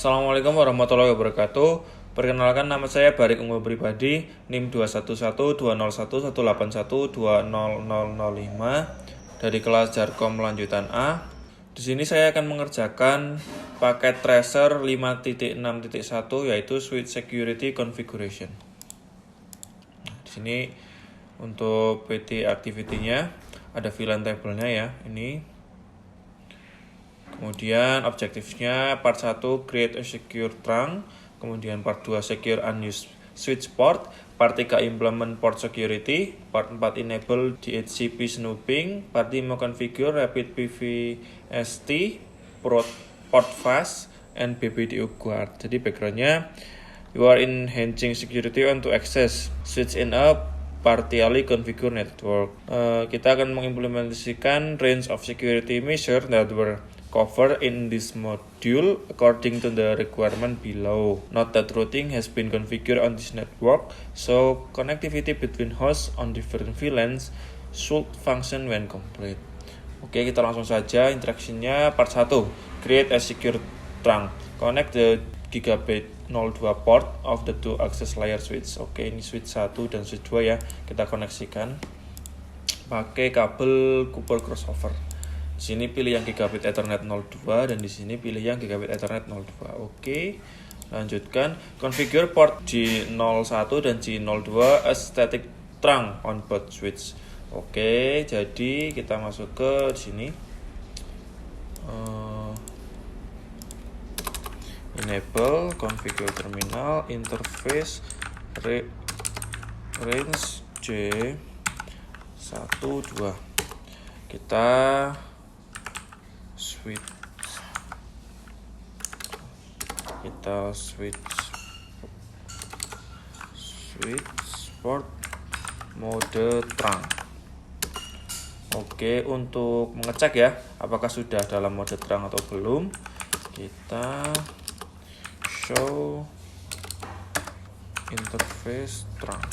Assalamualaikum warahmatullahi wabarakatuh. Perkenalkan, nama saya Barik Unggul Pribadi, NIM 211200181200005 dari kelas Jarkom lanjutan A. Di sini saya akan mengerjakan paket tracer 5.6.1 yaitu switch security configuration. Di sini untuk PT activity-nya ada VLAN table-nya ya, ini. Kemudian objektifnya part 1 create a secure trunk, kemudian part 2 secure unused switch port, part 3 implement port security, part 4 enable DHCP snooping, part 5 configure rapid PVST, port fast, and BBDO guard. Jadi backgroundnya, you are enhancing security on to access switch in a partially configured network. Kita akan mengimplementasikan range of security measures that were covered in this module according to the requirement below. Note that routing has been configured on this network, so connectivity between hosts on different VLANs should function when complete. Oke, kita langsung saja instruction-nya. Part 1, create a secure trunk. Connect the gigabit 02 port of the two access layer switch. Oke, ini switch 1 dan switch 2 ya. Kita koneksikan pakai kabel Cooper crossover. Di sini pilih yang gigabit Ethernet 02 dan di sini pilih yang gigabit Ethernet 02. Oke. Lanjutkan, configure port G01 dan G02 as static trunk on both switch. Oke, jadi kita masuk ke sini. Enable configure terminal interface range J12. Kita switch port mode trunk. Oke, untuk mengecek ya apakah sudah dalam mode trunk atau belum, kita show interface trunk.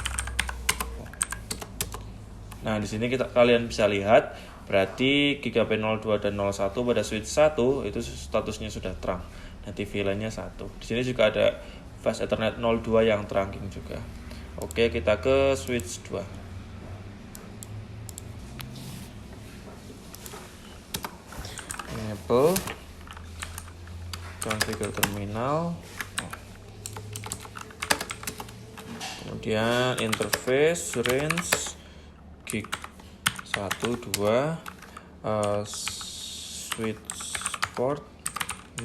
Nah, di sini kalian bisa lihat berarti gigabit 02 dan 01 pada switch 1 itu statusnya sudah trunk. Nanti VLAN-nya 1. Di sini juga ada fast Ethernet 02 yang trunking juga. Oke, kita ke switch 2. Enable configure terminal. Kemudian interface range gig 12 switch port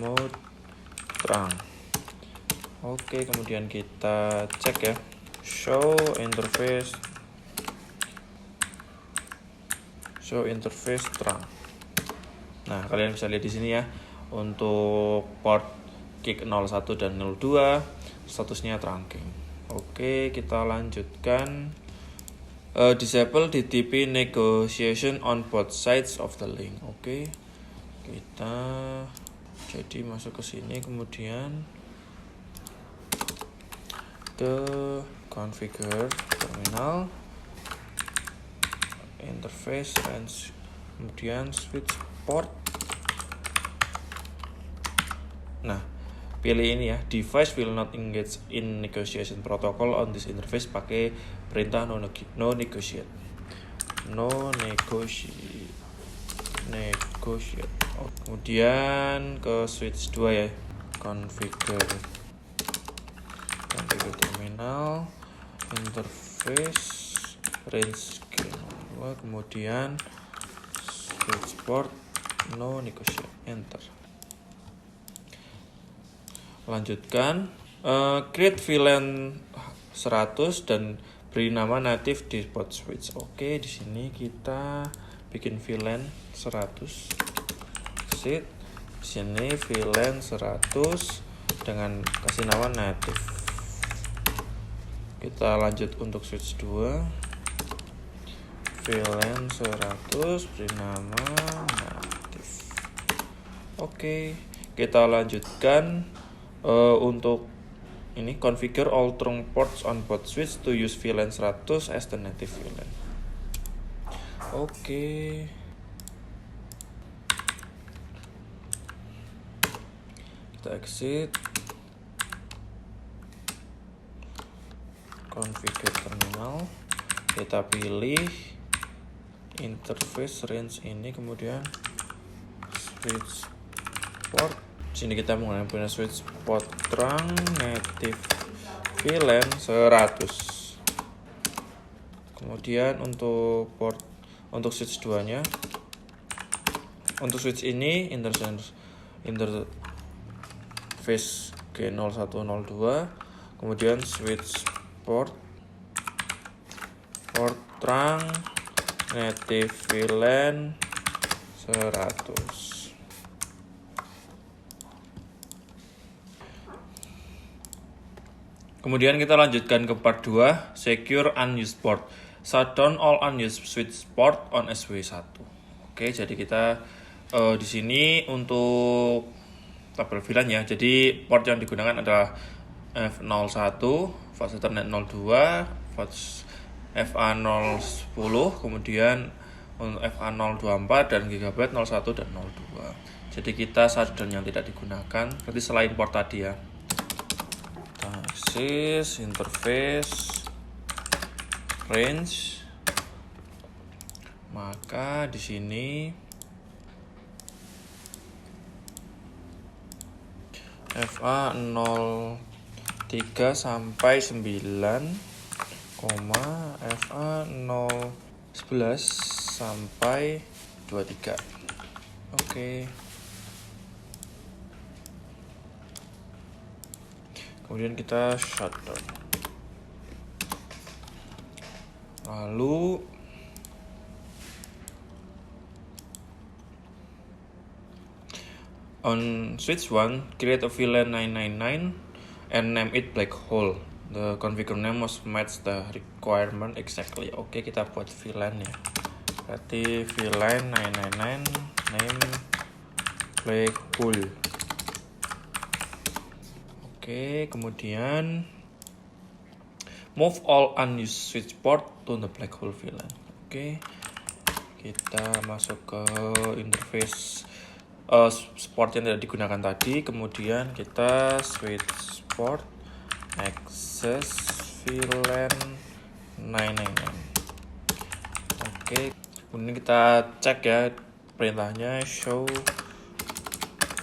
mode trunk. Oke, kemudian kita cek ya, show interface trunk. Nah, kalian bisa lihat di sini ya, untuk port gig 01 dan 02 statusnya trunking. Oke, kita lanjutkan. Disable DTP negotiation on both sides of the link. Oke, kita jadi masuk ke sini, kemudian ke configure terminal, interface range, kemudian switch port. Nah, pilih ini ya, device will not engage in negotiation protocol on this interface, pakai perintah no negotiate. Kemudian ke switch 2 ya, configure terminal, interface range G02, kemudian switch port no negotiate, enter. Lanjutkan, create VLAN 100 dan beri nama native depot switch. Oke, di sini kita bikin VLAN 100. Di sini VLAN 100 dengan kasih nama native. Kita lanjut untuk switch 2. VLAN 100 beri nama native. Oke, kita lanjutkan. Untuk ini configure all trunk ports on both switch to use VLAN 100 as the native VLAN. Oke. Kita exit. configure terminal, kita pilih interface range ini, kemudian switch port. Sini kita menggunakan switch port terang native VLAN 100. Kemudian untuk switch 2 nya, untuk switch ini interface G0102, kemudian switch port terang native VLAN 100. Kemudian kita lanjutkan ke part 2, secure unused port. Shut down all unused switch port on SW1. Oke, jadi kita di sini untuk tabel VLAN ya. Jadi port yang digunakan adalah F01, fase Ethernet 02, FA010, kemudian untuk FA024 dan GB 01 dan 02. Jadi kita shutdown yang tidak digunakan, berarti selain port tadi ya. Access, interface, range. Maka di sini FA03 sampai 9, FA011 sampai 23. Oke. Kemudian kita shutdown. Lalu on switch 1, create a VLAN 999 and name it black hole. The configure name must match the requirement exactly. Oke, kita buat VLAN ya. Berarti VLAN 999 name black hole. Oke, kemudian move all unused switch port to the black hole VLAN. Oke, kita masuk ke interface port yang tidak digunakan tadi, kemudian kita switch port access VLAN 999. Oke, kemudian kita cek ya perintahnya show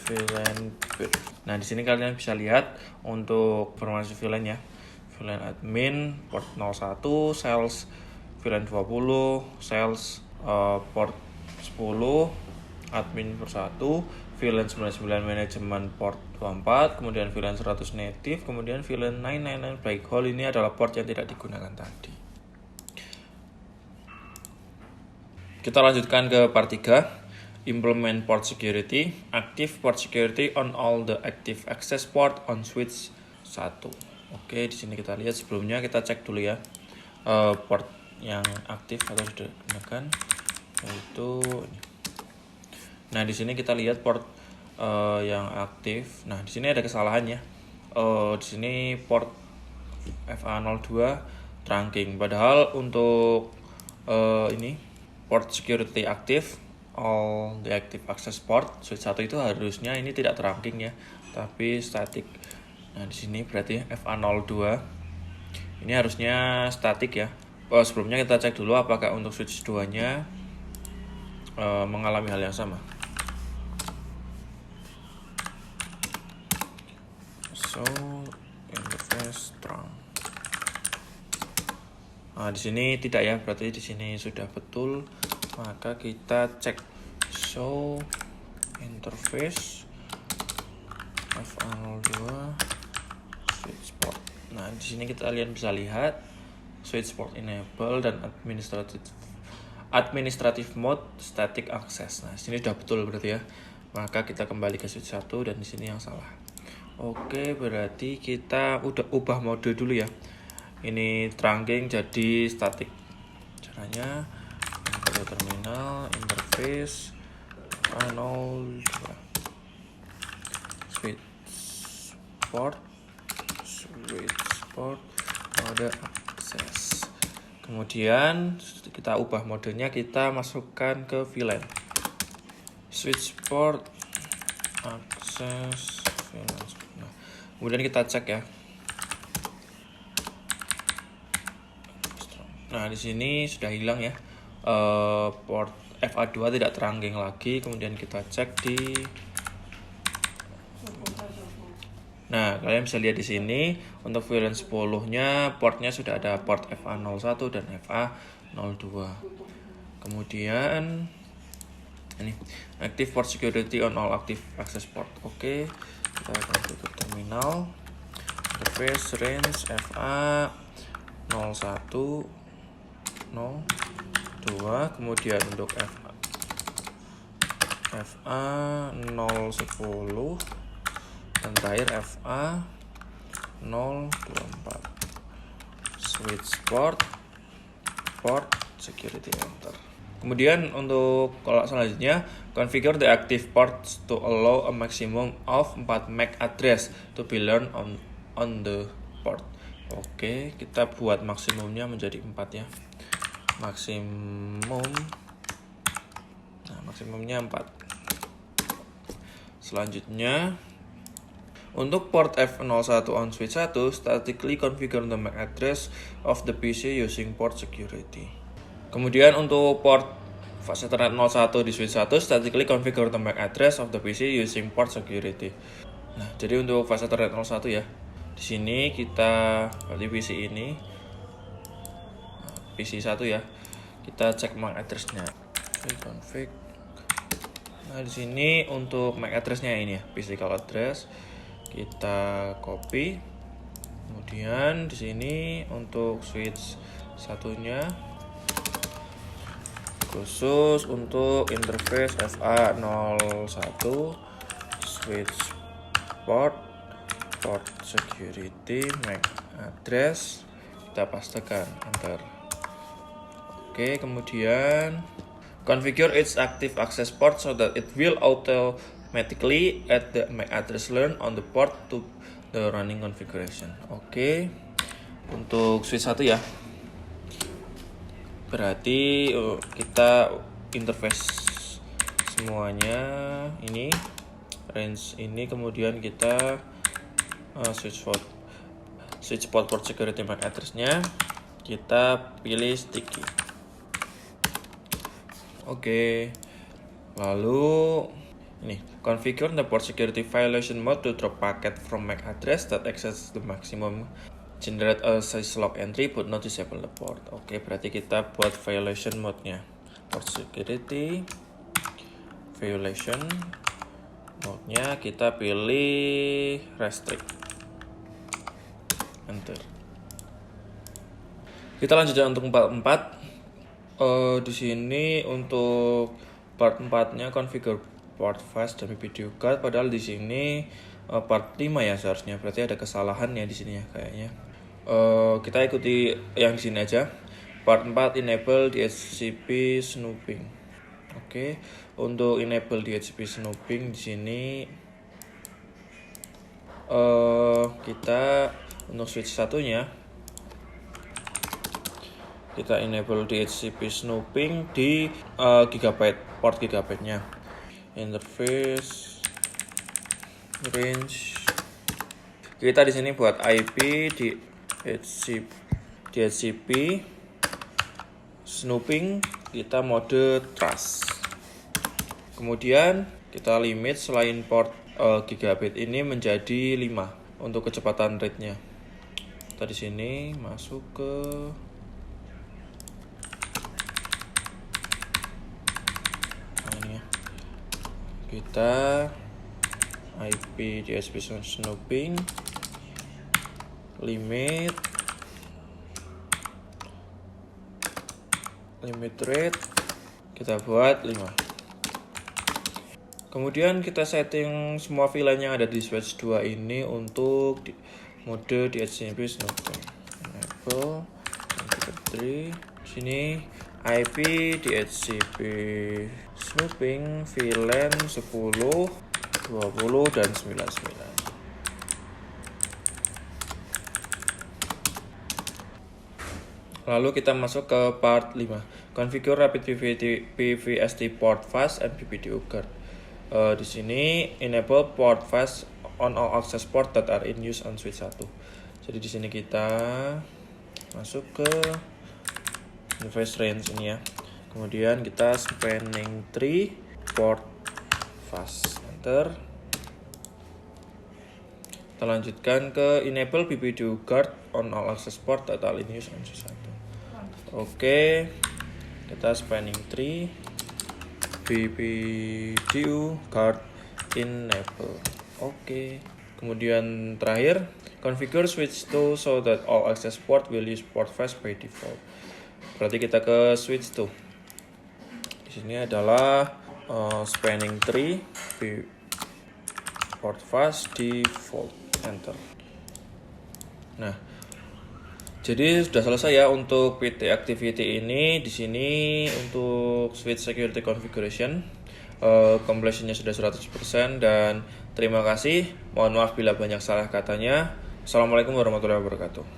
VLAN pair. Nah, di sini kalian bisa lihat untuk informasi VLAN ya. VLAN admin port 01, sales VLAN 20, sales port 10, admin per 1, VLAN 99 manajemen port 24, kemudian VLAN 100 native, kemudian VLAN 999 black hole. Ini adalah port yang tidak digunakan tadi. Kita lanjutkan ke part 3. Implement port security. Active port security on all the active access port on switch 1. Oke, di sini kita lihat sebelumnya kita cek dulu ya port yang aktif atau sudah digunakan, yaitu ini. Nah, di sini kita lihat port yang aktif. Nah, di sini ada kesalahan ya. Di sini port FA02 trunking. Padahal untuk ini port security aktif, all the active access port switch 1 itu harusnya ini tidak trunking ya, tapi static. Nah, di sini berarti FA02 ini harusnya static ya. Sebelumnya kita cek dulu apakah untuk switch 2-nya mengalami hal yang sama. So interface trunk. Nah, di sini tidak ya, berarti di sini sudah betul. Maka kita cek show interface FA02 switch port. Nah, di sini kalian bisa lihat switch port enable dan administrative mode static access. Nah, di sini sudah betul berarti ya. Maka kita kembali ke switch 1 dan di sini yang salah. Oke, berarti kita udah ubah mode dulu ya. Ini trunking jadi static. Caranya ke terminal, interface A02 switch port mode access. Kemudian kita ubah modenya, kita masukkan ke VLAN switch port access VLAN. Nah, kemudian kita cek ya. Nah, di sini sudah hilang ya. Port FA2 tidak teranggeng lagi. Kemudian kita cek di. Nah, kalian bisa lihat di sini untuk VLAN 10-nya portnya sudah ada port FA01 dan FA02. Kemudian ini active port security on all active access port. Oke, kita akan tutup terminal. Interface range FA01 02, kemudian untuk FA010 dan terakhir FA024. Switch port security enter. Kemudian untuk kalau selanjutnya, configure the active ports to allow a maximum of 4 MAC address to be learned on the port. Oke, kita buat maksimumnya menjadi 4 ya. Maksimumnya 4. Selanjutnya, untuk port F01 on switch 1, statically configure the MAC address of the PC using port security. Kemudian untuk port fase Ethernet 01 di switch 1, statically configure the MAC address of the PC using port security. Nah, jadi untuk fase Ethernet 01 ya. Di sini kita berarti PC ini PC 1 ya. Kita cek MAC address-nya. Config. Nah, di sini untuk MAC address-nya ini ya, physical address. Kita copy. Kemudian di sini untuk switch satunya khusus untuk interface FA01 switch port security MAC address, kita pastekan enter. Oke, kemudian configure its active access port so that it will automatically add the MAC address learned on the port to the running configuration. Oke, untuk switch 1 ya. Berarti kita interface semuanya ini, range ini, kemudian kita switch port security MAC address-nya kita pilih sticky. Oke. Lalu ini configure the port security violation mode to drop packet from MAC address that access the maximum. Generate a syslog entry but not disable the port. Oke, berarti kita buat violation mode-nya. Port security violation mode-nya kita pilih restrict. Enter. Kita lanjutkan untuk part 4. Di sini untuk part 4-nya configure port fast dan video card, padahal di sini part 5 ya seharusnya. Berarti ada kesalahan ya di sini ya kayaknya. Kita ikuti yang di sini aja. Part 4 enable DHCP snooping. Oke, untuk enable DHCP snooping di sini kita untuk switch satunya kita enable DHCP snooping di port gigabyte-nya. Interface range kita di sini buat IP di DHCP snooping, kita mode trust. Kemudian kita limit selain port gigabit ini menjadi 5 untuk kecepatan rate-nya. Kita di sini masuk ke ini ya. Kita IP DHCP snooping limit rate kita buat 5. Kemudian kita setting semua VLAN yang ada di switch 2 ini untuk mode DHCP snooping. Enable 3. Sini IP DHCP snooping VLAN 10, 20 dan 99. Lalu kita masuk ke part 5. Configure rapid PVST port fast and PPDU guard. Di sini enable port fast on all access port that are in use on switch 1. Jadi di sini kita masuk ke interface range ini ya. Kemudian kita spanning tree port fast, enter. Kita lanjutkan ke enable BPDU guard on all access port total in use on 1. Oke, kita spanning tree BPDU guard enable. Oke. Kemudian terakhir, configure switch to so that all access port will use port fast by default. Berarti kita ke switch to. Di sini adalah spanning tree port fast default, enter. Nah, jadi sudah selesai ya untuk PT activity ini. Di sini untuk switch security configuration completionnya sudah 100% dan terima kasih. Mohon maaf bila banyak salah katanya. Assalamualaikum warahmatullahi wabarakatuh.